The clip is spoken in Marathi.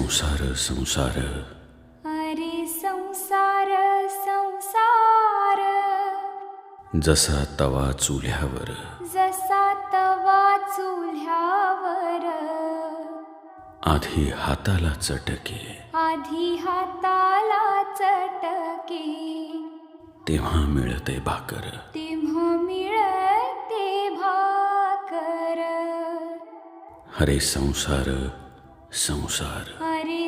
संसार संसार अरे संसार संसार, जसा तवा चुल्यावर जसा तवा चुल्यावर, आधी हाताला चटके आधी हाताला चटके, तेव्हा मिळते भाकर. तेव्हा मिळते भाकर. हरे संसार संसार. अरे